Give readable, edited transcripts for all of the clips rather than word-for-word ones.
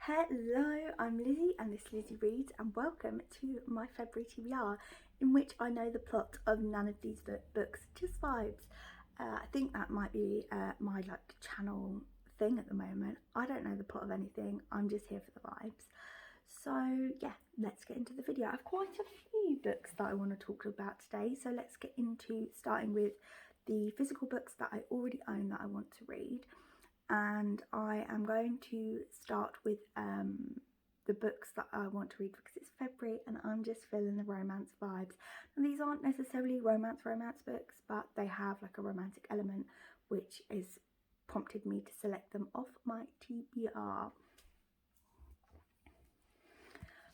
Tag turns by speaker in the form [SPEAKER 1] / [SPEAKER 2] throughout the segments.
[SPEAKER 1] Hello, I'm Lizzie and this is Lizzie Reads, and welcome to my February TBR, in which I know the plot of none of these books, just vibes. I think that might be my channel thing at the moment. I don't know the plot of anything, I'm just here for the vibes. So yeah, let's get into the video. I have quite a few books that I want to talk about today, so let's get into starting with the physical books that I already own that I want to read. And I am going to start with the books that I want to read because it's February and I'm just feeling the romance vibes. And these aren't necessarily romance books, but they have like a romantic element, which has prompted me to select them off my TBR.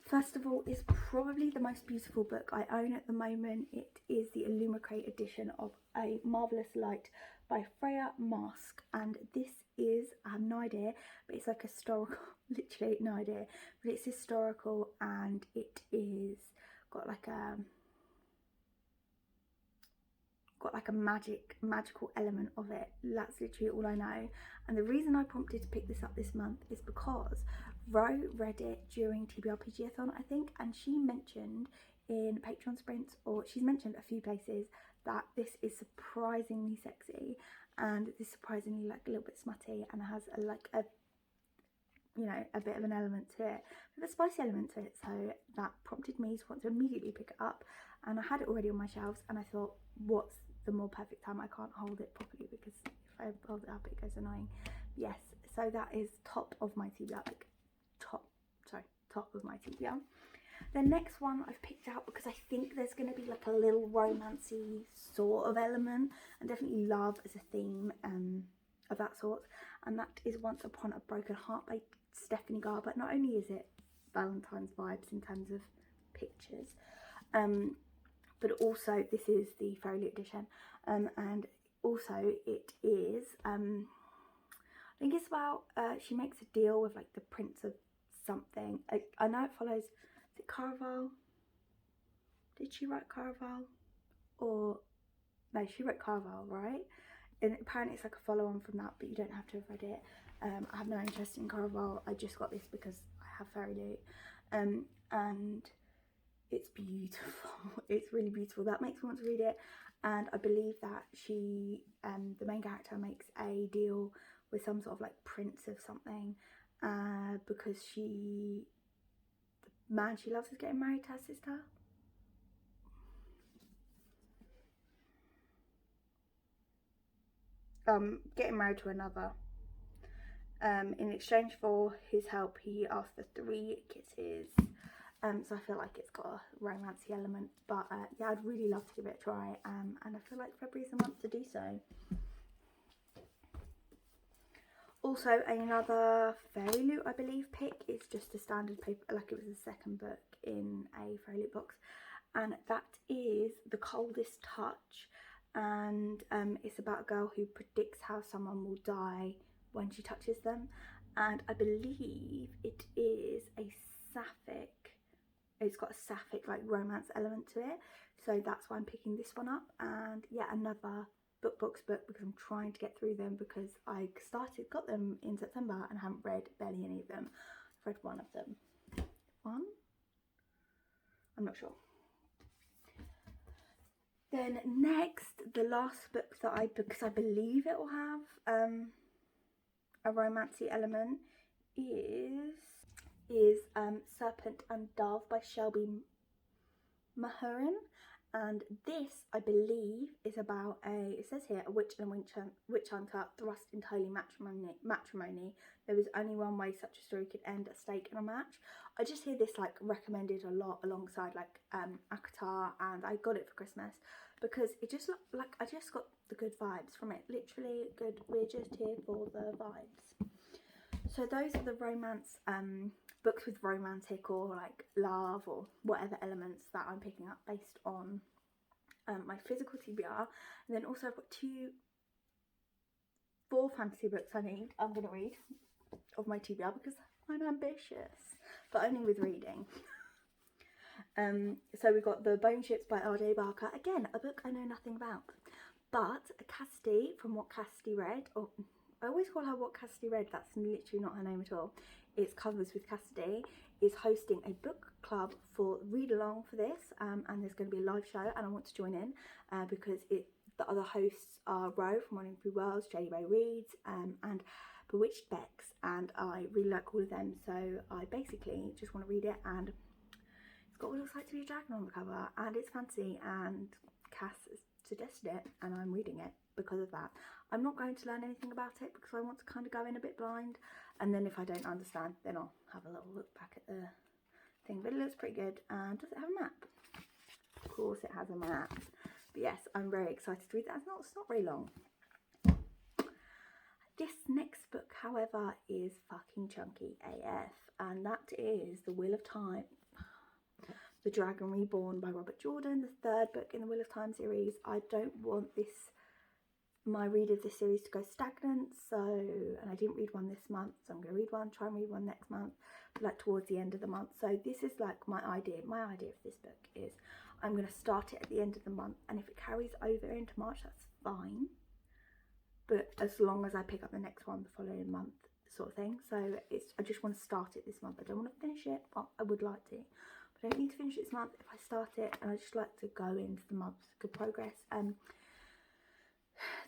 [SPEAKER 1] First of all, is probably the most beautiful book I own at the moment. It is the Illumicrate edition of A Marvellous Light by Freya Marske, and this is, I have no idea, but it's like historical, literally no idea, but it's historical and it is got like a magical element of it. That's literally all I know. And the reason I prompted to pick this up this month is because Ro read it during TBR-PG-a-thon, I think, and she mentioned in Patreon Sprints, or she's mentioned a few places, that this is surprisingly sexy and this is surprisingly like a little bit smutty and has a bit of an element to it, with a spicy element to it. So that prompted me to want to immediately pick it up, and I had it already on my shelves and I thought, what's the more perfect time? I can't hold it properly because if I hold it up it goes annoying. Yes, so that is top of my TBR, top of my TBR. The next one I've picked out because I think there's going to be like a little romancy sort of element, and definitely love as a theme of that sort, and that is Once Upon a Broken Heart by Stephanie Garber. Not only is it Valentine's vibes in terms of pictures, but also this is the Fairy edition, and also it is I think it's about she makes a deal with like the Prince of something. I know it follows, is it Caraval? Did she write Caraval? Or no, she wrote Caraval, right? And apparently it's like a follow-on from that, but you don't have to have read it. I have no interest in Caraval. I just got this because I have Fairy Loot, and it's beautiful. It's really beautiful. That makes me want to read it. And I believe that she, the main character, makes a deal with some sort of like prince of something, because the man she loves is getting married to her sister. Getting married to another. In exchange for his help, he asked for 3 kisses. So I feel like it's got a romancy element, but yeah, I'd really love to give it a try, and I feel like February's a month to do so. Also, another Fairy Loot, I believe, pick. It's just a standard paper, like it was the second book in a Fairy Loot box, and that is The Coldest Touch, and it's about a girl who predicts how someone will die when she touches them, and I believe it is a sapphic. It's got a sapphic like romance element to it, so that's why I'm picking this one up. And yeah, another book because I'm trying to get through them because I got them in September and haven't read barely any of them. I've read one of them. One? I'm not sure. Then next, the last book that because I believe it will have a romancy element, is Serpent and Dove by Shelby Mahurin, and this, I believe, is about it says here, a witch and witch hunter thrust into holy matrimony. There was only one way such a story could end, a stake in a match. I just hear this like recommended a lot alongside like ACOTAR, and I got it for Christmas because it just looked like, I just got the good vibes from it. Literally good, we're just here for the vibes. So those are the romance books with romantic or like love or whatever elements that I'm picking up based on my physical TBR. And then also I've got 4 fantasy books I'm going to read of my TBR because I'm ambitious, but only with reading. So we've got The Bone Ships by R.J. Barker, again a book I know nothing about, but Cassidy from What Cassidy Read, or I always call her What Cassidy Read, that's literally not her name at all, it's Covers with Cassidy, is hosting a book club for read along for this, and there's going to be a live show, and I want to join in because the other hosts are Ro from Running Through Worlds, Jodie Ray Reads, and Bewitched Bex, and I really like all of them, so I basically just want to read it. And it's got what it looks like to be a dragon on the cover, and it's fancy, and Cass suggested it, and I'm reading it because of that. I'm not going to learn anything about it because I want to kind of go in a bit blind, and then if I don't understand, then I'll have a little look back at the thing. But it looks pretty good. And does it have a map? Of course it has a map. But yes, I'm very excited to read that. It's not very long. This next book, however, is fucking chunky AF, and that is The Wheel of Time, The Dragon Reborn by Robert Jordan, the third book in the Wheel of Time series. I don't want my read of this series to go stagnant, and I didn't read one this month, so I'm going to read one, try and read one next month, like towards the end of the month. So this is like my idea of this book is I'm going to start it at the end of the month, and if it carries over into March, that's fine, but as long as I pick up the next one the following month, sort of thing. So I just want to start it this month. I don't want to finish it. Well, I would like to, but I don't need to finish it this month. If I start it, and I just like to go into the month's good progress.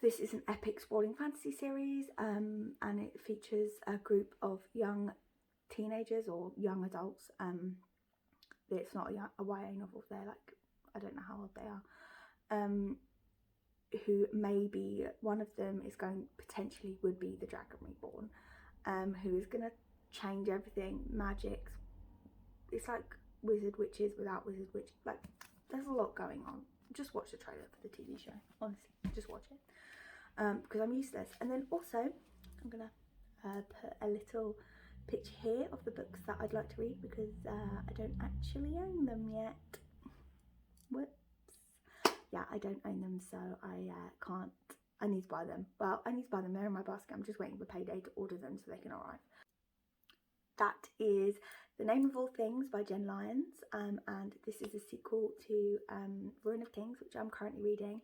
[SPEAKER 1] This is an epic sprawling fantasy series, and it features a group of young teenagers or young adults. It's not a YA novel. They're like, I don't know how old they are. Who maybe one of them is potentially would be the Dragon Reborn, who is gonna change everything. Magic. It's like wizard witches without wizard witch. Like, there's a lot going on. Just watch the trailer for the TV show. Honestly, just watch it. Because I'm useless. And then also, I'm gonna put a little picture here of the books that I'd like to read, because I don't actually own them yet. Whoops. Yeah, I don't own them, so I can't. I need to buy them. Well, I need to buy them. They're in my basket. I'm just waiting for payday to order them so they can arrive. That is The Name of All Things by Jen Lyons, and this is a sequel to Ruin of Kings, which I'm currently reading.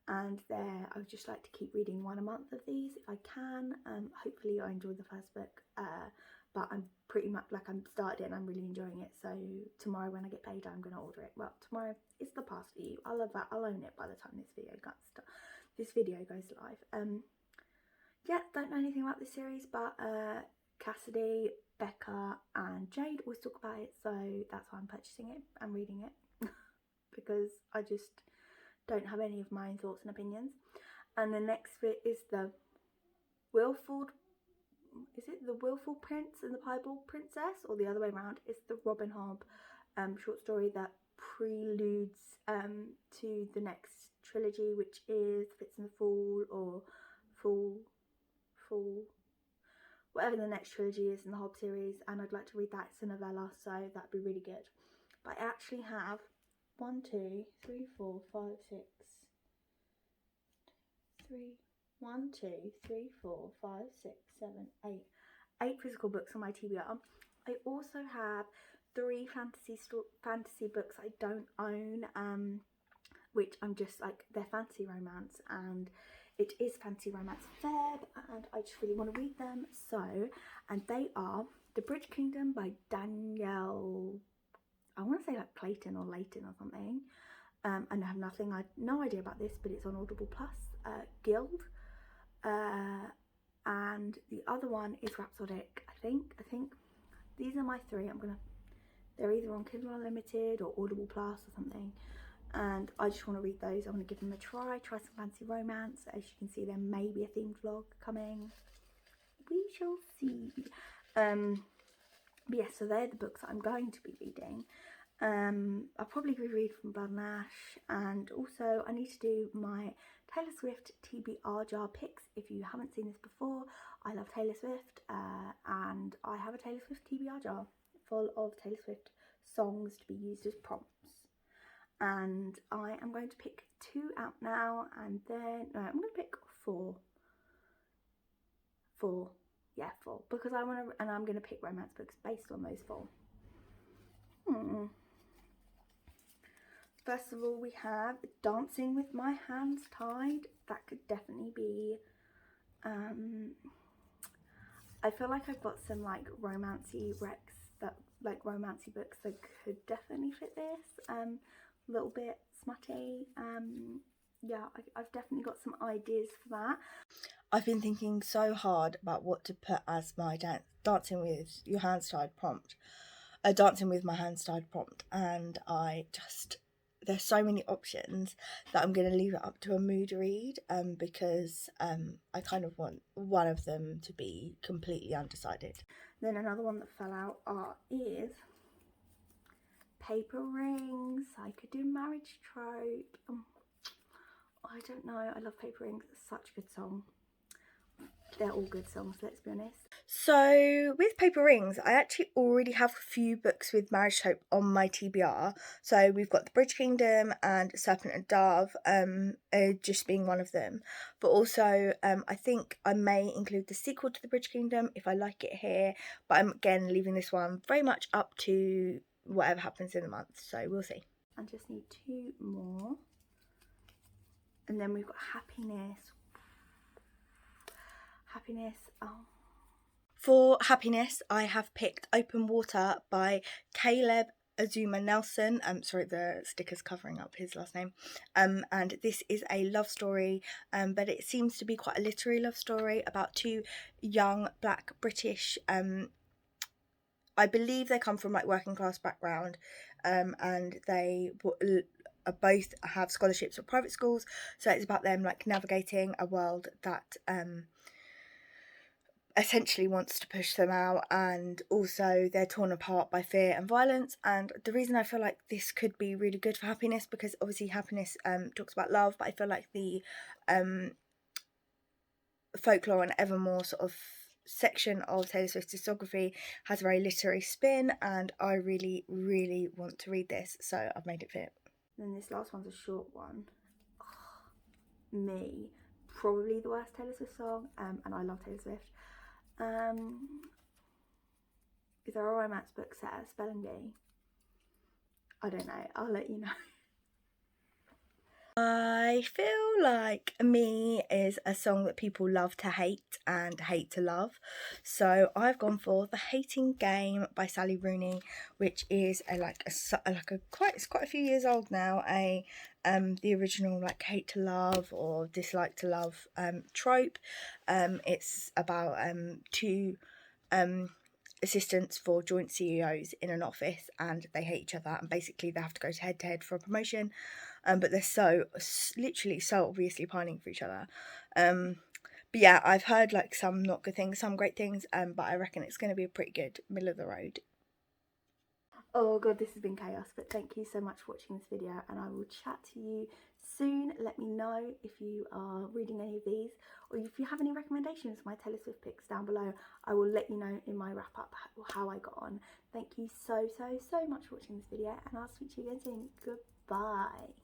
[SPEAKER 1] And I would just like to keep reading one a month of these if I can. Hopefully I enjoyed the first book, but I'm pretty much like, I'm started it and I'm really enjoying it. So tomorrow when I get paid, I'm going to order it. Well, tomorrow is the past for you. I'll have that. I'll own it by the time this video goes live. Yeah, don't know anything about this series, but Cassidy, Becca and Jade always talk about it, so that's why I'm purchasing it and reading it because I just don't have any of my own thoughts and opinions. And the next bit is the Willful Prince and the Piebald Princess, or the other way around. It's the Robin Hobb short story that preludes to the next trilogy, which is Fits in the Fall, or Fall, whatever the next trilogy is in the Hobb series. And I'd like to read that. It's a novella, so that'd be really good. But I actually have 1, 2, 3, 4, 5, 6, 7, 8 physical books on my TBR. I also have 3 fantasy books I don't own, which I'm just like, they're fantasy romance, and it is Fantasy Romance Feb, and I just really want to read them. So, and they are The Bridge Kingdom by Danielle, I want to say like Clayton or Layton or something. And I have no idea about this, but it's on Audible Plus, Guild. And the other one is Rhapsodic, I think. These are my 3. They're either on Kindle Unlimited or Audible Plus or something. And I just want to read those. I want to give them a try some fantasy romance. As you can see, there may be a themed vlog coming. We shall see. But yeah, so they're the books that I'm going to be reading. I'll probably reread from Blood and Ash, and also I need to do my Taylor Swift TBR jar picks. If you haven't seen this before, I love Taylor Swift, and I have a Taylor Swift TBR jar full of Taylor Swift songs to be used as prompts. And I am going to pick 2 out now, and then no, I'm going to pick 4. 4, yeah, 4, because I want to, and I'm going to pick romance books based on those 4. First of all, we have Dancing with My Hands Tied. That could definitely be I feel like I've got some like romancy recs that like romancy books that could definitely fit this. A little bit smutty. Yeah, I've definitely got some ideas for that.
[SPEAKER 2] I've been thinking so hard about what to put as my dancing with your hands tied prompt. Dancing with my hands tied prompt, and there's so many options that I'm going to leave it up to a mood read, because I kind of want one of them to be completely undecided.
[SPEAKER 1] Then another one that fell out is paper rings. I could do marriage trope. I don't know, I love paper rings. It's such a good song. They're all good songs, let's be honest.
[SPEAKER 2] So with paper rings, I actually already have a few books with marriage trope on my TBR. So we've got The Bridge Kingdom and Serpent and Dove, just being one of them. But also, I think I may include the sequel to The Bridge Kingdom if I like it here. But I'm again leaving this one very much up to whatever happens in the month. So we'll see.
[SPEAKER 1] I just need 2 more. And then we've got happiness. Happiness. Oh.
[SPEAKER 2] For happiness, I have picked Open Water by Caleb Azuma Nelson. Sorry, the sticker's covering up his last name. And this is a love story, but it seems to be quite a literary love story about 2 young black British, I believe they come from like working class background, and they both have scholarships at private schools. So it's about them like navigating a world that essentially wants to push them out, and also they're torn apart by fear and violence. And the reason I feel like this could be really good for happiness, because obviously happiness talks about love, but I feel like the folklore and evermore sort of section of Taylor Swift's discography has a very literary spin, and I really want to read this, so I've made it fit.
[SPEAKER 1] Then this last one's a short one. Me, probably the worst Taylor Swift song, and I love Taylor Swift. Is there a romance book set at a spelling bee? I don't know, I'll let you know.
[SPEAKER 2] I feel like Me is a song that people love to hate and hate to love. So I've gone for The Hating Game by Sally Rooney, which is it's quite a few years old now. The original like hate to love or dislike to love trope. It's about 2 assistants for joint CEOs in an office, and they hate each other, and basically they have to go head to head for a promotion, but they're literally so obviously pining for each other. But yeah, I've heard like some not good things, some great things, but I reckon it's going to be a pretty good middle of the road.
[SPEAKER 1] Oh god, this has been chaos, but thank you so much for watching this video, and I will chat to you soon. Let me know if you are reading any of these, or if you have any recommendations for my Taylor Swift picks down below. I will let you know in my wrap up how I got on. Thank you so much for watching this video, and I'll speak to you again soon. Goodbye.